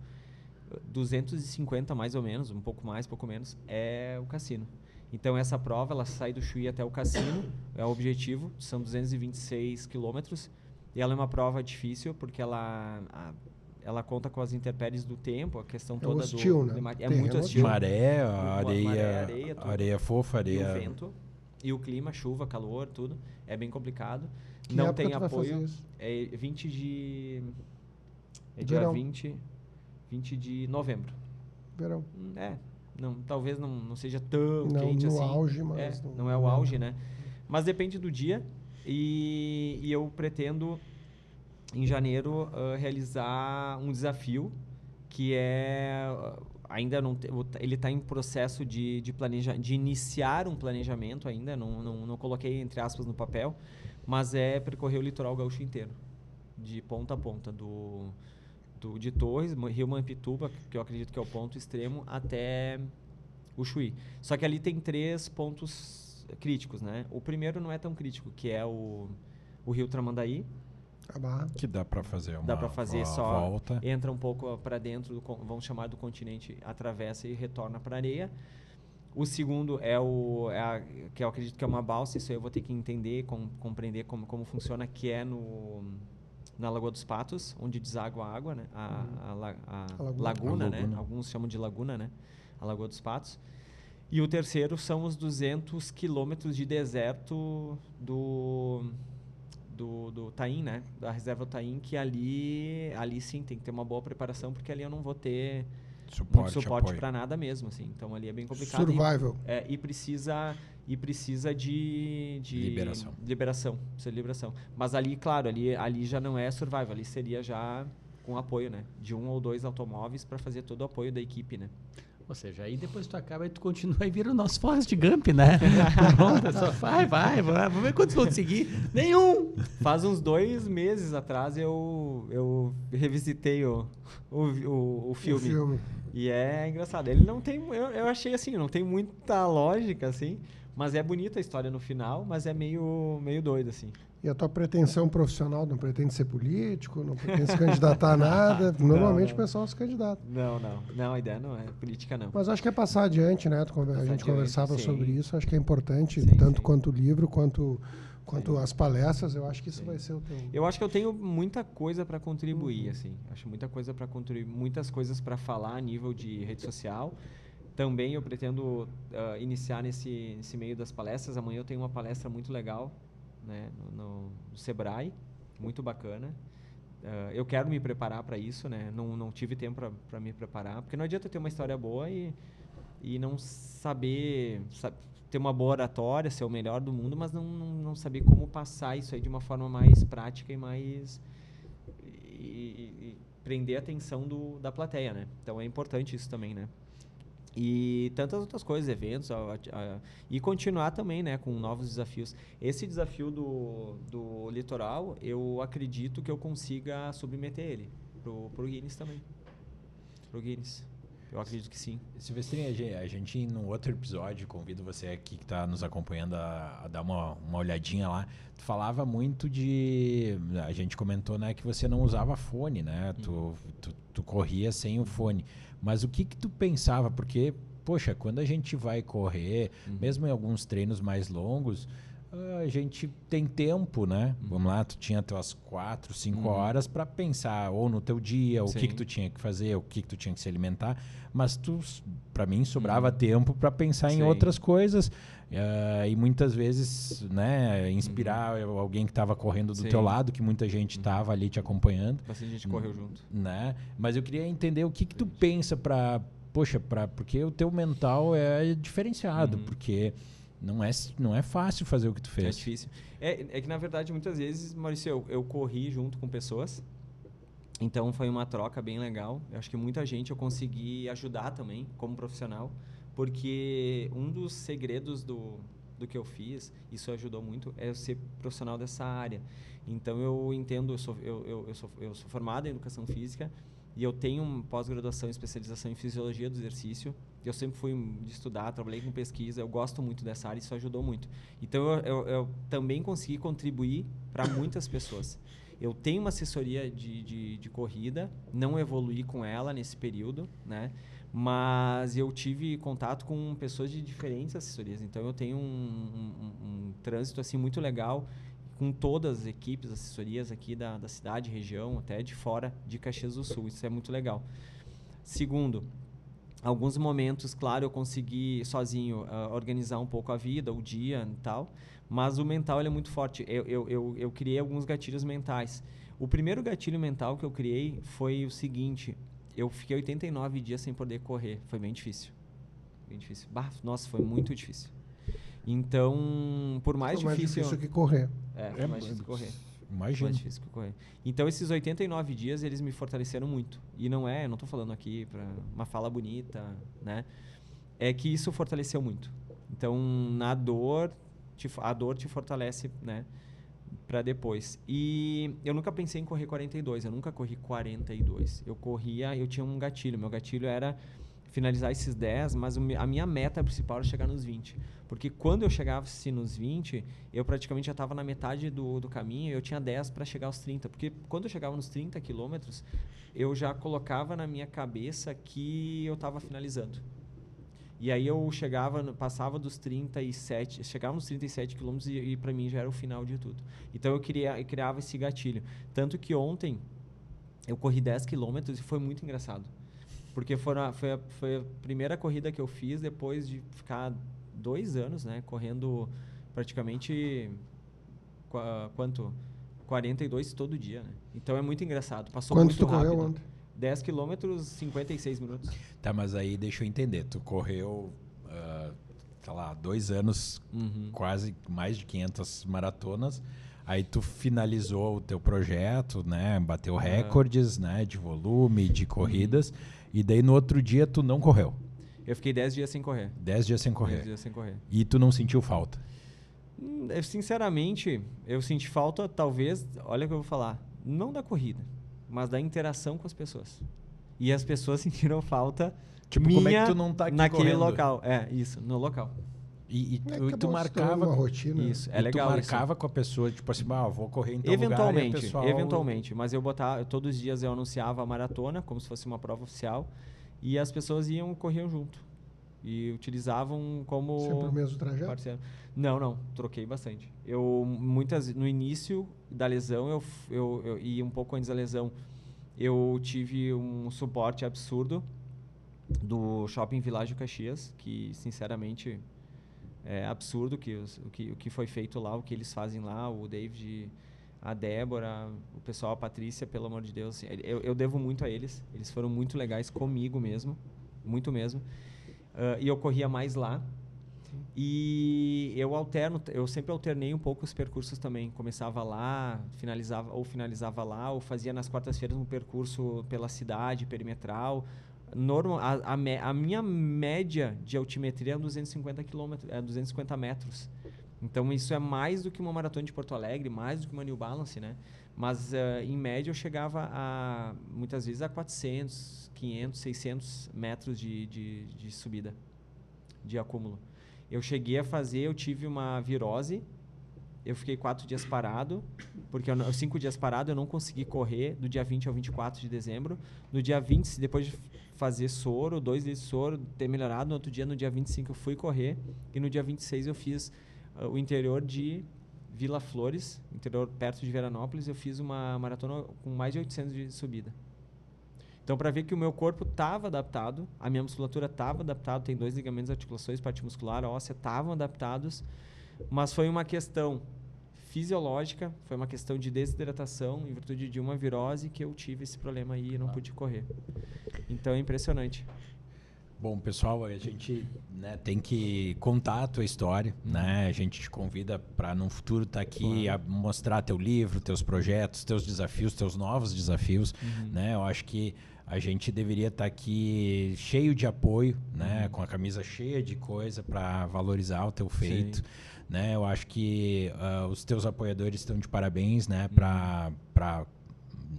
250 mais ou menos, um pouco mais, pouco menos, é o cassino. Então essa prova, ela sai do Chuí até o cassino, é o objetivo, são 226 quilômetros. E ela é uma prova difícil, porque ela conta com as intempéries do tempo, a questão toda hostil, do... né? É Terreno muito hostil. Maré, Maré, areia, tudo. areia fofa, E areia... o vento, e o clima, chuva, calor, tudo. É bem complicado. Que Não época tem tu vai fazer apoio. isso? É 20 de... É Verão. dia 20 de novembro. Verão. Não, talvez não seja tão Não quente no assim. auge, mas... Não é o auge, né? Mas depende do dia. E eu pretendo, em janeiro, realizar um desafio que ainda não... Ele está em processo de iniciar um planejamento ainda. Não coloquei, entre aspas, no papel. Mas é percorrer o litoral gaúcho inteiro. De ponta a ponta. De Torres, Rio Mampituba, que eu acredito que é o ponto extremo, até o Chuí. Só que ali tem 3 pontos críticos, né? O primeiro não é tão crítico, que é o Rio Tramandaí. A barra. Que dá pra fazer uma Dá para fazer só, volta. entra um pouco para dentro, vamos chamar do continente, atravessa e retorna para areia. O segundo que eu acredito que é uma balsa, isso aí eu vou ter que entender, compreender como funciona, que é na Lagoa dos Patos, onde deságua a água, né? A laguna, né? Alguns chamam de laguna, né? A Lagoa dos Patos. E o terceiro são os 200 quilômetros de deserto do Taim, né? Da reserva do Taim, que ali sim tem que ter uma boa preparação, porque ali eu não vou ter muito suporte para nada mesmo, assim. Então ali é bem complicado. Survival. E precisa de Liberação. Precisa de liberação. Mas ali, claro, ali já não é survival, ali seria já com apoio, né? De 1 ou 2 automóveis para fazer todo o apoio da equipe, né? Ou seja, aí depois tu acaba e tu continua e vira o nosso Forrest Gump, né? Pronto, só vai, vamos ver quantos vão te seguir. Nenhum! Faz uns 2 meses atrás eu revisitei o filme. O filme. E é engraçado. Ele não tem... Eu achei assim, não tem muita lógica, assim. Mas é bonita a história no final, mas é meio doido, assim. E a tua pretensão profissional não pretende ser político, não pretende se candidatar a nada? Normalmente o pessoal se candidata. Não, a ideia não é política, não. Mas acho que é passar adiante, né? A gente conversava sim. sobre isso, acho que é importante, Sim, tanto sim. quanto o livro, quanto as palestras, eu acho que isso vai ser o teu... Eu acho que eu tenho muita coisa para contribuir, assim. Acho muita coisa para contribuir, muitas coisas para falar a nível de rede social. Também eu pretendo iniciar nesse meio das palestras. Amanhã eu tenho uma palestra muito legal, né, no Sebrae, muito bacana. Eu quero me preparar para isso, né? Não tive tempo para me preparar, porque não adianta ter uma história boa e não saber ter uma boa oratória, ser o melhor do mundo, mas não saber como passar isso aí de uma forma mais prática e mais e prender a atenção da plateia, né? Então é importante isso também, né? E tantas outras coisas, eventos, e continuar também, né, com novos desafios. Esse desafio do litoral, eu acredito que eu consiga submeter ele pro Guinness também. Pro Guinness. Eu acredito que sim. Silvestrinho, a gente, num outro episódio, convido você aqui que está nos acompanhando a dar uma olhadinha lá. Tu falava muito a gente comentou, né, que você não usava fone, né? Tu corria sem o fone. Mas o que tu pensava? Porque, poxa, quando a gente vai correr, mesmo em alguns treinos mais longos, a gente tem tempo, né? Vamos lá, tu tinha tuas 4, 5 horas para pensar ou no teu dia, o que tu tinha que fazer, o que tu tinha que se alimentar, mas para mim sobrava tempo para pensar em outras coisas e muitas vezes, né, inspirar alguém que estava correndo do teu lado, que muita gente estava ali te acompanhando. Bastante gente correu junto. Né? Mas eu queria entender o que tu pensa porque o teu mental é diferenciado, porque não é fácil fazer o que tu fez. É difícil. É que, na verdade, muitas vezes, Maurício, eu corri junto com pessoas. Então, foi uma troca bem legal. Eu acho que muita gente eu consegui ajudar também, como profissional. Porque um dos segredos do que eu fiz, isso ajudou muito, é eu ser profissional dessa área. Então, eu entendo, eu sou formado em Educação Física e eu tenho pós-graduação e especialização em Fisiologia do Exercício. Eu sempre fui de estudar, trabalhei com pesquisa, eu gosto muito dessa área e isso ajudou muito. Então, eu também consegui contribuir para muitas pessoas. Eu tenho uma assessoria de corrida, não evoluí com ela nesse período, né? Mas eu tive contato com pessoas de diferentes assessorias. Então, eu tenho um trânsito assim, muito legal com todas as equipes, assessorias aqui da cidade, região, até de fora de Caxias do Sul. Isso é muito legal. Segundo, alguns momentos, claro, eu consegui sozinho organizar um pouco a vida, o dia e tal, mas o mental ele é muito forte. Eu criei alguns gatilhos mentais. O primeiro gatilho mental que eu criei foi o seguinte: eu fiquei 89 dias sem poder correr. Foi bem difícil. Bem difícil. Nossa, foi muito difícil. Então, por mais difícil... mais difícil que correr. Foi mais difícil que correr. Imagina. Mais difícil que correr. Então, esses 89 dias, eles me fortaleceram muito. E eu não estou falando aqui para uma fala bonita, né? É que isso fortaleceu muito. Então, a dor te fortalece, né? Para depois. E eu nunca pensei em correr 42. Eu nunca corri 42. Eu tinha um gatilho. Meu gatilho era finalizar esses 10, mas a minha meta principal era chegar nos 20. Porque quando eu chegava nos 20, eu praticamente já estava na metade do caminho e eu tinha 10 para chegar aos 30. Porque quando eu chegava nos 30 quilômetros, eu já colocava na minha cabeça que eu estava finalizando. E aí eu passava dos 37, chegava nos 37 quilômetros e para mim já era o final de tudo. Então eu criava esse gatilho. Tanto que ontem eu corri 10 quilômetros e foi muito engraçado. Porque foi a primeira corrida que eu fiz depois de ficar 2 anos, né, correndo praticamente 42 todo dia, né? Então é muito engraçado. Passou Quanto muito tu rápido. correu ontem? 10 quilômetros, 56 minutos. Tá, mas aí deixa eu entender. Tu correu, sei lá, 2 anos, quase mais de 500 maratonas. Aí tu finalizou o teu projeto, né? Bateu recordes, né? De volume, de corridas. E daí no outro dia tu não correu. Eu fiquei 10 dias sem correr. 10 dias sem correr. 10 dias sem correr. E tu não sentiu falta? Sinceramente, eu senti falta, talvez, olha o que eu vou falar, não da corrida, mas da interação com as pessoas. E as pessoas sentiram falta Tipo, minha como é que tu não tá aqui naquele correndo? local. Isso, no local. E tu acabou se tornando marcava... uma rotina. Isso, é e legal tu marcava com a pessoa, tipo assim, vou correr em tal Eventualmente, lugar, e o pessoal... eventualmente. Mas eu botava, todos os dias eu anunciava a maratona, como se fosse uma prova oficial, e as pessoas corriam junto. E utilizavam como... Sempre o mesmo trajeto? parceiro. Não, troquei bastante. No início da lesão, e um pouco antes da lesão, eu tive um suporte absurdo do Shopping Világio Caxias, que sinceramente é absurdo o que foi feito lá, o que eles fazem lá, o David, a Débora, o pessoal, a Patrícia, pelo amor de Deus. Eu devo muito a eles. Eles foram muito legais comigo mesmo, muito mesmo. E eu corria mais lá. E eu sempre alternei um pouco os percursos também. Começava lá, finalizava lá, ou fazia nas quartas-feiras um percurso pela cidade, perimetral. A minha média de altimetria é 250 metros. Então, isso é mais do que uma maratona de Porto Alegre, mais do que uma New Balance, né? Mas, em média, eu chegava, muitas vezes, a 400, 500, 600 metros de subida, de acúmulo. Eu tive uma virose, eu fiquei 4 dias parado, porque 5 dias parado eu não consegui correr, do dia 20 ao 24 de dezembro. No dia 20, depois de fazer soro, 2 litros de soro, ter melhorado, no outro dia, no dia 25, eu fui correr, e no dia 26 eu fiz o interior de Vila Flores, interior perto de Veranópolis, eu fiz uma maratona com mais de 800 de subida. Então, para ver que o meu corpo estava adaptado, a minha musculatura estava adaptada, tem 2 ligamentos, articulações, parte muscular, óssea, estavam adaptados, mas foi uma questão fisiológica, foi uma questão de desidratação, em virtude de uma virose, que eu tive esse problema aí e não pude correr. Então, é impressionante. Bom, pessoal, a gente, né, tem que contar a tua história, né? A gente te convida para no futuro estar aqui a mostrar teu livro, teus projetos, teus desafios, teus novos desafios, né? Eu acho que a gente deveria estar aqui cheio de apoio, né? Com a camisa cheia de coisa para valorizar o teu feito, né? Eu acho que os teus apoiadores estão de parabéns, né? Para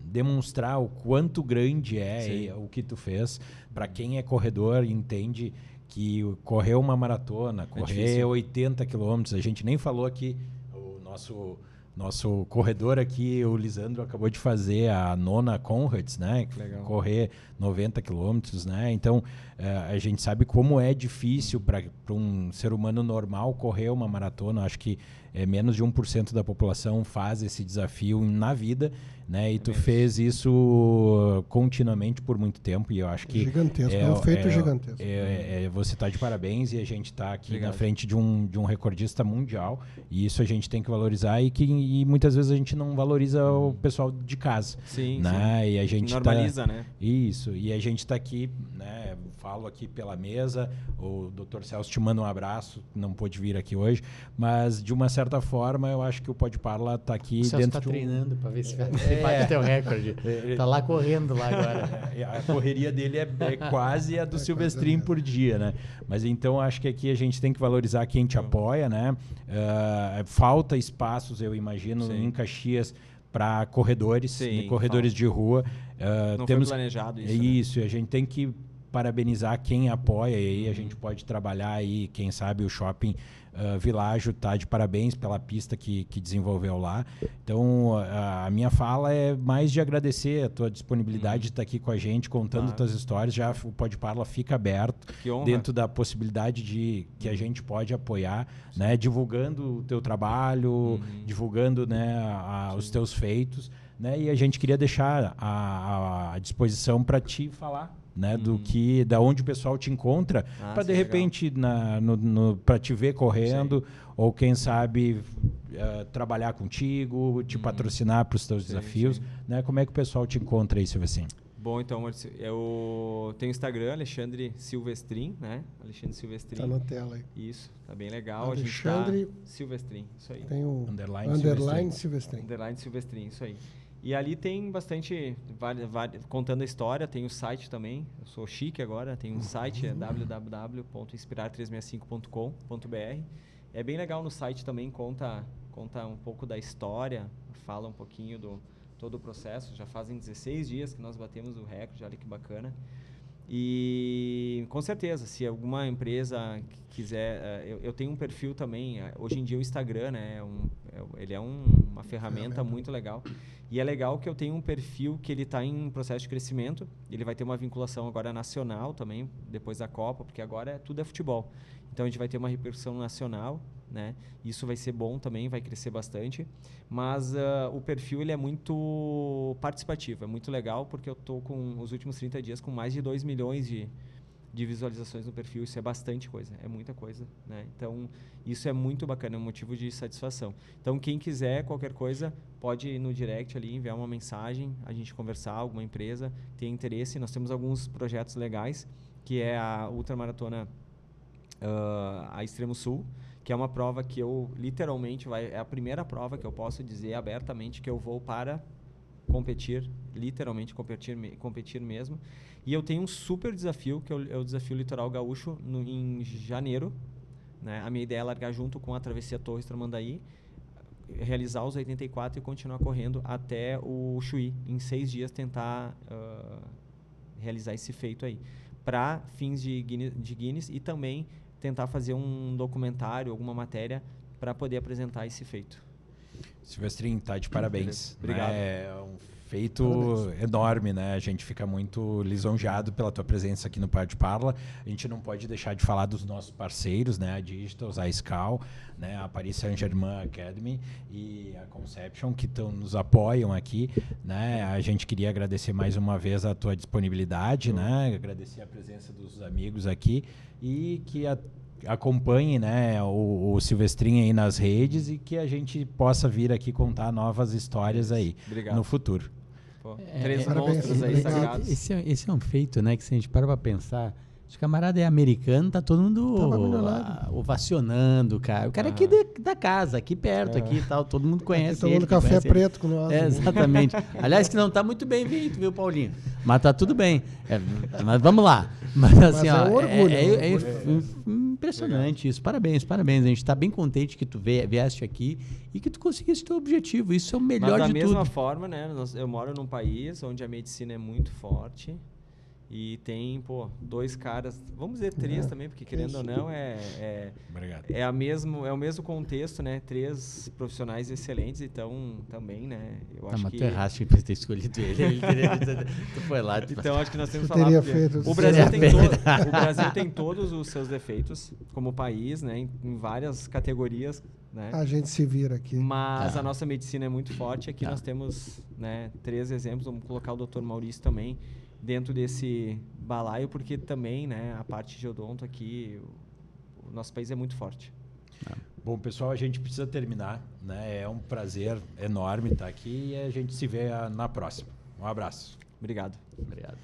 demonstrar o quanto grande é o que tu fez. Para quem é corredor, entende que correr uma maratona, correr 80 quilômetros, a gente nem falou aqui, o nosso corredor aqui, o Lisandro, acabou de fazer a 9ª Conrads, né? Legal. Correr 90 quilômetros, né? Então, a gente sabe como é difícil para um ser humano normal correr uma maratona. Acho que menos de 1% da população faz esse desafio na vida, né? E tu fez isso continuamente por muito tempo, e eu acho que... Gigantesco, é um feito gigantesco. Você está de parabéns, e a gente está aqui Obrigado. na frente de um recordista mundial, e isso a gente tem que valorizar, e muitas vezes a gente não valoriza o pessoal de casa. Sim, né? E a gente normaliza, né? Isso, e a gente está aqui, né? Falo aqui pela mesa, o Dr. Celso te manda um abraço, não pôde vir aqui hoje, mas de uma certa forma eu acho que o Pode Parla está aqui O Celso dentro tá de um... treinando para ver se bate teu recorde. Tá lá correndo lá agora. A correria dele é quase a do Silvestrin por dia, né? Mas então acho que aqui a gente tem que valorizar quem te apoia, né? Falta espaços, eu imagino, em Caxias para corredores, corredores de rua. Não temos foi planejado isso. Isso, a gente tem que parabenizar quem apoia, e aí a gente pode trabalhar aí, quem sabe o Shopping Világio tá de parabéns pela pista que desenvolveu lá. Então, a minha fala é mais de agradecer a tua disponibilidade de estar aqui com a gente, contando tuas histórias. Já o Pode Parla fica aberto dentro da possibilidade de que a gente pode apoiar, né, divulgando o teu trabalho, divulgando, né, os teus feitos, né, e a gente queria deixar à disposição para te falar, né, da onde o pessoal te encontra, para de repente para te ver correndo, ou quem sabe trabalhar contigo, te patrocinar para os teus desafios, né? Como é que o pessoal te encontra aí, Silvestrin? Bom, então, eu tenho Instagram, Alexandre Silvestrin, né? Alexandre Silvestrin. Tá na tela aí. Isso, tá bem legal. Alexandre A gente tá Silvestrin, isso aí. Tem o Underline Silvestrin. Underline Silvestrin, isso aí. E ali tem bastante, contando a história, tem o site também, eu sou chique agora, tem um site, é www.inspirar365.com.br. É bem legal no site também, conta um pouco da história, fala um pouquinho do todo o processo. Já fazem 16 dias que nós batemos o recorde, olha que bacana. E com certeza, se alguma empresa quiser, eu tenho um perfil também. Hoje em dia o Instagram, né, ele é uma ferramenta muito legal. E é legal que eu tenho um perfil que ele está em processo de crescimento. Ele vai ter uma vinculação agora nacional também, depois da Copa, porque agora tudo é futebol. Então a gente vai ter uma repercussão nacional, né? Isso vai ser bom também, vai crescer bastante. Mas o perfil ele é muito participativo, é muito legal, porque eu estou com os últimos 30 dias com mais de 2 milhões de visualizações no perfil. Isso é bastante coisa, é muita coisa, né? Então isso é muito bacana, é um motivo de satisfação. Então quem quiser qualquer coisa pode ir no direct ali, enviar uma mensagem, a gente conversar, alguma empresa tem interesse. Nós temos alguns projetos legais, que é a ultramaratona a Extremo Sul, que é uma prova que eu literalmente é a primeira prova que eu posso dizer abertamente que eu vou para competir, literalmente competir mesmo. E eu tenho um super desafio, que é o desafio Litoral Gaúcho em janeiro, né? A minha ideia é largar junto com a Travessia Torres Tramandaí, realizar os 84 e continuar correndo até o Chuí, em 6 dias tentar realizar esse feito aí, para fins de Guinness, e também tentar fazer um documentário, alguma matéria para poder apresentar esse feito. Silvestrinho, tá de parabéns. Obrigado. É um feito enorme, né? A gente fica muito lisonjeado pela tua presença aqui no Pode Parla. A gente não pode deixar de falar dos nossos parceiros, né? A Digitals, a Scal, né? A Paris Saint-Germain Academy e a Conception, que nos apoiam aqui, né? A gente queria agradecer mais uma vez a tua disponibilidade, né? Agradecer a presença dos amigos aqui e que acompanhe, né, o Silvestrinho aí nas redes e que a gente possa vir aqui contar novas histórias aí no futuro. Pô, 3 monstros aí sagrados. Esse é um feito, né, que se a gente para pra pensar, se o camarada é americano, tá todo mundo ovacionando, cara. O cara é aqui da casa, aqui perto, aqui e tal, todo mundo conhece ele. Tomando café preto com nós. Exatamente. Aliás, que não tá muito bem vindo, viu, Paulinho? Mas tá tudo bem. Mas vamos lá. Mas assim, é impressionante isso. Parabéns. A gente tá bem contente que tu vieste aqui e que tu conseguisse teu objetivo. Isso é o melhor de tudo. Mas da mesma forma, né, eu moro num país onde a medicina é muito forte. E tem, 2 caras, vamos dizer 3 também, porque querendo ou não, é o mesmo contexto, né? 3 profissionais excelentes, então também, né? Eu acho que... Mas tu erraste por ter escolhido ele. Tu foi lá. Então acho que nós temos que falar, o Brasil tem todos os seus defeitos como país, né? Em várias categorias, né? A gente se vira aqui. Mas a nossa medicina é muito forte. Aqui nós temos, né, 3 exemplos, vamos colocar o Dr. Maurício também dentro desse balaio, porque também, né, a parte de odonto aqui, o nosso país é muito forte. Bom, pessoal, a gente precisa terminar, né? É um prazer enorme estar aqui e a gente se vê na próxima. Um abraço. Obrigado. Obrigado.